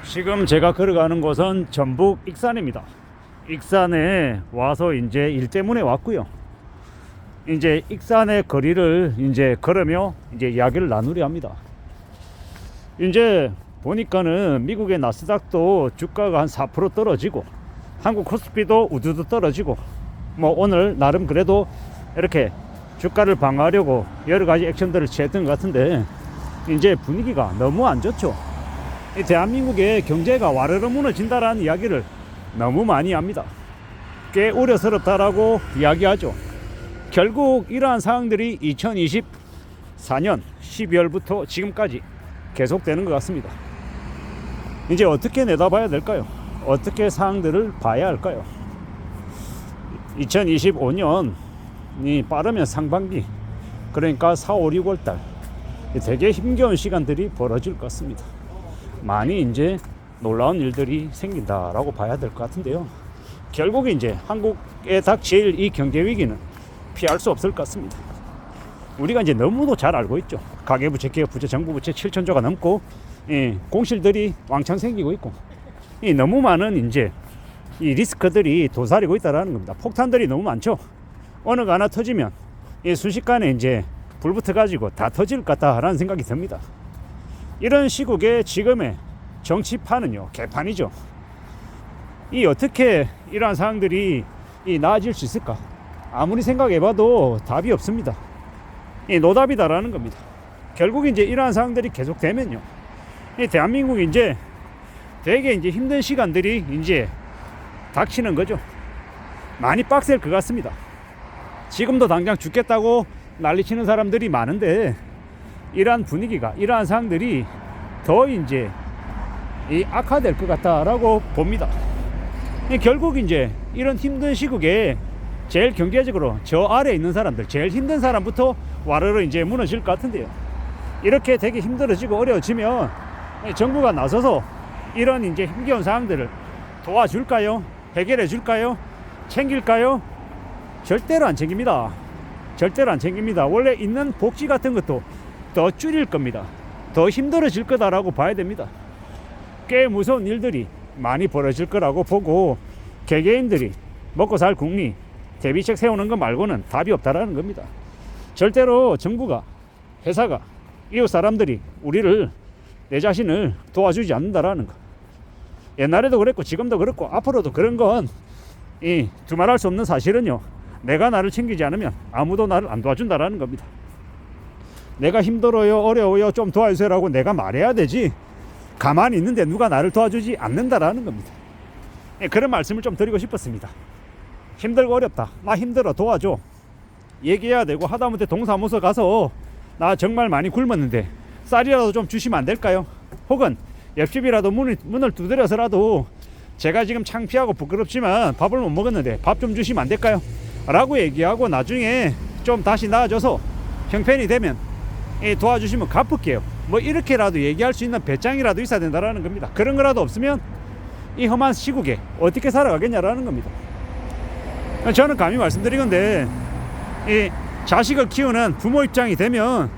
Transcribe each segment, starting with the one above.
지금 제가 걸어가는 곳은 전북 익산입니다. 익산에 와서 이제 일 때문에 왔고요. 이제 익산의 거리를 이제 걸으며 이제 이야기를 나누려 합니다. 이제 보니까는 미국의 나스닥도 주가가 한 4% 떨어지고 한국 코스피도 우두두 떨어지고 뭐 오늘 나름 그래도 이렇게 주가를 방어하려고 여러 가지 액션들을 취했던 것 같은데 이제 분위기가 너무 안 좋죠. 이 대한민국의 경제가 와르르 무너진다라는 이야기를 너무 많이 합니다. 꽤 우려스럽다라고 이야기하죠. 결국 이러한 상황들이 2024년 12월부터 지금까지 계속되는 것 같습니다. 이제 어떻게 내다봐야 될까요? 어떻게 상황들을 봐야 할까요? 2025년이 빠르면 상반기, 그러니까 4, 5, 6월 달 되게 힘겨운 시간들이 벌어질 것 같습니다. 많이 이제 놀라운 일들이 생긴다라고 봐야 될 것 같은데요. 결국 이제 한국에 닥칠 이 경제 위기는 피할 수 없을 것 같습니다. 우리가 이제 너무도 잘 알고 있죠. 가계부채, 기업부채, 정부부채 7천조가 넘고 공실들이 왕창 생기고 있고 너무 많은 이제 이 리스크들이 도사리고 있다라는 겁니다. 폭탄들이 너무 많죠. 어느 거 하나 터지면 순식간에 이제 불붙어 가지고 다 터질 것 같다라는 생각이 듭니다. 이런 시국에 지금의 정치판은요 개판이죠. 이 어떻게 이러한 상황들이 나아질 수 있을까? 아무리 생각해봐도 답이 없습니다. 노답이다라는 겁니다. 결국 이제 이러한 상황들이 계속되면요, 대한민국이 이제 되게 이제 힘든 시간들이 이제 닥치는 거죠. 많이 빡셀 것 같습니다. 지금도 당장 죽겠다고 난리치는 사람들이 많은데 이러한 분위기가, 이러한 상황들이 더 이제 악화될 것 같다라고 봅니다. 결국 이제 이런 힘든 시국에 제일 경제적으로 저 아래에 있는 사람들, 제일 힘든 사람부터 와르르 이제 무너질 것 같은데요. 이렇게 되게 힘들어지고 어려워지면 정부가 나서서 이런 이제 힘겨운 상황들을 도와줄까요? 해결해 줄까요? 챙길까요? 절대로 안 챙깁니다. 절대로 안 챙깁니다. 원래 있는 복지 같은 것도 더 줄일 겁니다. 더 힘들어질 거다라고 봐야 됩니다. 꽤 무서운 일들이 많이 벌어질 거라고 보고 개개인들이 먹고 살 국리 대비책 세우는 것 말고는 답이 없다라는 겁니다. 절대로 정부가, 회사가, 이웃 사람들이 우리를, 내 자신을 도와주지 않는다라는 거. 옛날에도 그랬고 지금도 그렇고 앞으로도 그런 건 두말할 수 없는 사실은요, 내가 나를 챙기지 않으면 아무도 나를 안 도와준다라는 겁니다. 내가 힘들어요, 어려워요, 좀 도와주세요라고 내가 말해야 되지, 가만히 있는데 누가 나를 도와주지 않는다라는 겁니다. 그런 말씀을 좀 드리고 싶었습니다. 힘들고 어렵다, 나 힘들어 도와줘, 얘기해야 되고, 하다못해 동사무소 가서 나 정말 많이 굶었는데 쌀이라도 좀 주시면 안 될까요? 혹은 옆집이라도 문을 두드려서라도 제가 지금 창피하고 부끄럽지만 밥을 못 먹었는데 밥 좀 주시면 안 될까요? 라고 얘기하고 나중에 좀 다시 나아져서 형편이 되면 도와주시면 갚을게요, 뭐 이렇게라도 얘기할 수 있는 배짱이라도 있어야 된다라는 겁니다. 그런 거라도 없으면 이 험한 시국에 어떻게 살아가겠냐라는 겁니다. 저는 감히 말씀드리건데 이 자식을 키우는 부모 입장이 되면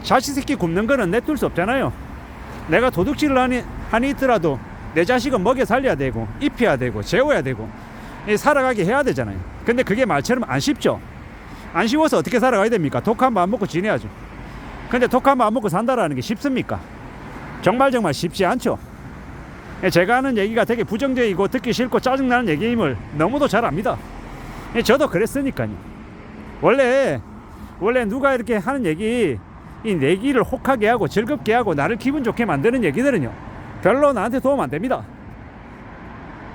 자식 새끼 굶는 거는 내둘 수 없잖아요. 내가 도둑질을 하니 있더라도 내 자식은 먹여 살려야 되고 입혀야 되고 재워야 되고 살아가게 해야 되잖아요. 근데 그게 말처럼 안 쉽죠. 안 쉬워서 어떻게 살아가야 됩니까? 독 한 번 안 먹고 지내야죠. 근데 독 한 번 안 먹고 산다라는 게 쉽습니까? 정말 쉽지 않죠. 제가 하는 얘기가 되게 부정적이고 듣기 싫고 짜증나는 얘기임을 너무도 잘 압니다. 저도 그랬으니까요. 원래 누가 이렇게 하는 얘기, 이 내기를 혹하게 하고 즐겁게 하고 나를 기분 좋게 만드는 얘기들은요, 별로 나한테 도움 안 됩니다.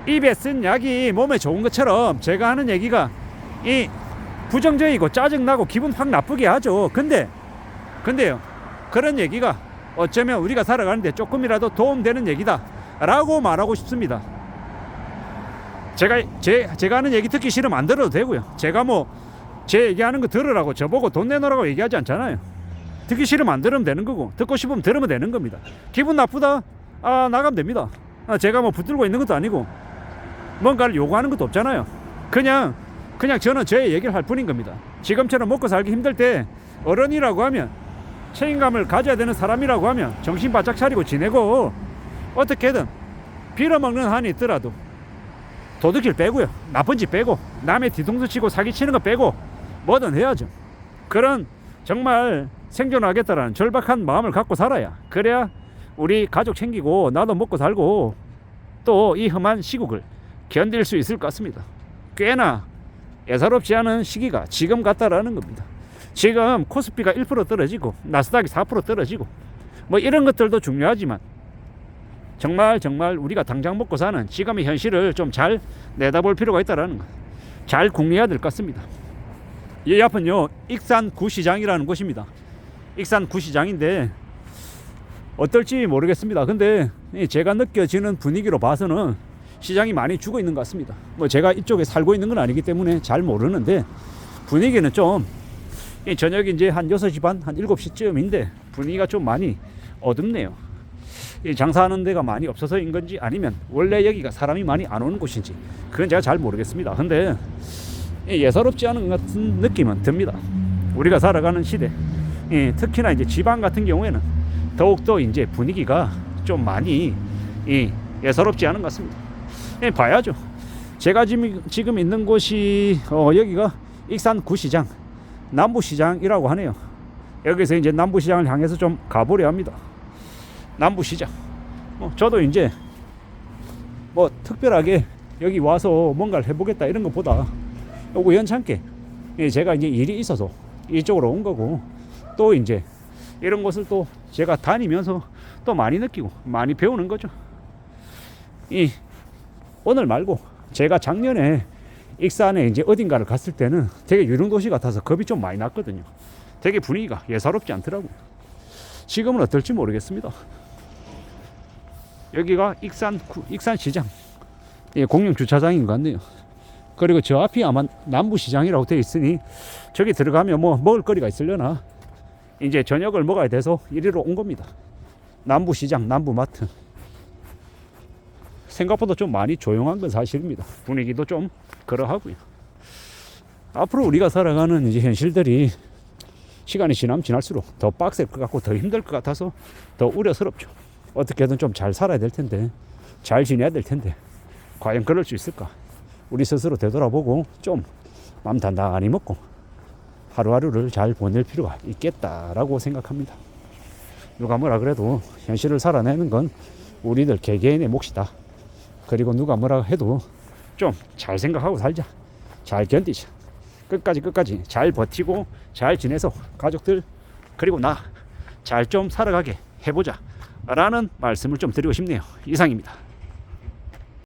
입에 쓴 약이 몸에 좋은 것처럼 제가 하는 얘기가 이 부정적이고 짜증나고 기분 확 나쁘게 하죠. 근데요, 그런 얘기가 어쩌면 우리가 살아가는데 조금이라도 도움되는 얘기다 라고 말하고 싶습니다. 제가 하는 얘기 듣기 싫으면 안 들어도 되고요. 제가 뭐 제 얘기하는 거 들으라고 저보고 돈 내놓으라고 얘기하지 않잖아요. 듣기 싫으면 안 들으면 되는 거고, 듣고 싶으면 들으면 되는 겁니다. 기분 나쁘다? 나가면 됩니다. 제가 뭐 붙들고 있는 것도 아니고 뭔가를 요구하는 것도 없잖아요. 그냥 저는 제 얘기를 할 뿐인 겁니다. 지금처럼 먹고 살기 힘들 때 어른이라고 하면, 책임감을 가져야 되는 사람이라고 하면 정신 바짝 차리고 지내고 어떻게든 빌어먹는 한이 있더라도 도둑질 빼고요, 나쁜 짓 빼고, 남의 뒤통수 치고 사기치는 거 빼고 뭐든 해야죠. 그런 정말 생존하겠다라는 절박한 마음을 갖고 살아야, 그래야 우리 가족 챙기고 나도 먹고 살고 또 이 험한 시국을 견딜 수 있을 것 같습니다. 꽤나 예사롭지 않은 시기가 지금 같다라는 겁니다. 지금 코스피가 1% 떨어지고 나스닥이 4% 떨어지고 뭐 이런 것들도 중요하지만 정말 우리가 당장 먹고 사는 지금의 현실을 좀 잘 내다볼 필요가 있다라는 것, 잘 궁리해야 될 것 같습니다. 이 앞은요, 익산 구시장이라는 곳입니다. 익산 구시장인데 어떨지 모르겠습니다. 근데 제가 느껴지는 분위기로 봐서는 시장이 많이 죽어 있는 것 같습니다. 뭐 제가 이쪽에 살고 있는 건 아니기 때문에 잘 모르는데 분위기는 좀, 저녁이 이제 한 6시 반, 한 7시쯤인데 분위기가 좀 많이 어둡네요. 장사하는 데가 많이 없어서인 건지 아니면 원래 여기가 사람이 많이 안 오는 곳인지 그건 제가 잘 모르겠습니다. 근데 예사롭지 않은 것 같은 느낌은 듭니다. 우리가 살아가는 시대, 특히나 이제 지방 같은 경우에는 더욱더 이제 분위기가 좀 많이 예사롭지 않은 것 같습니다. 봐야죠. 제가 지금 있는 곳이 여기가 익산 구시장, 남부시장이라고 하네요. 여기서 이제 남부시장을 향해서 좀 가보려 합니다. 남부시장. 저도 이제 뭐 특별하게 여기 와서 뭔가를 해보겠다 이런 것보다 우연찮게 제가 이제 일이 있어서 이쪽으로 온 거고, 또 이제 이런 것을 또 제가 다니면서 또 많이 느끼고 많이 배우는 거죠. 오늘 말고 제가 작년에 익산에 이제 어딘가를 갔을 때는 되게 유령도시 같아서 겁이 좀 많이 났거든요. 되게 분위기가 예사롭지 않더라고요. 지금은 어떨지 모르겠습니다. 여기가 익산시장, 공영 주차장인 것 같네요. 그리고 저 앞이 아마 남부시장이라고 되어 있으니 저기 들어가면 뭐 먹을 거리가 있으려나 이제 저녁을 먹어야 돼서 이리로 온 겁니다. 남부시장, 남부마트. 생각보다 좀 많이 조용한 건 사실입니다. 분위기도 좀 그러하고요. 앞으로 우리가 살아가는 이제 현실들이 시간이 지나면 지날수록 더 빡셀 것 같고 더 힘들 것 같아서 더 우려스럽죠. 어떻게든 좀 잘 살아야 될 텐데, 잘 지내야 될 텐데 과연 그럴 수 있을까? 우리 스스로 되돌아보고 좀 마음 단단히 먹고 하루하루를 잘 보낼 필요가 있겠다라고 생각합니다. 누가 뭐라 그래도 현실을 살아내는 건 우리들 개개인의 몫이다. 그리고 누가 뭐라 해도 좀 잘 생각하고 살자. 잘 견디자. 끝까지 잘 버티고 잘 지내서 가족들 그리고 나 잘 좀 살아가게 해보자 라는 말씀을 좀 드리고 싶네요. 이상입니다.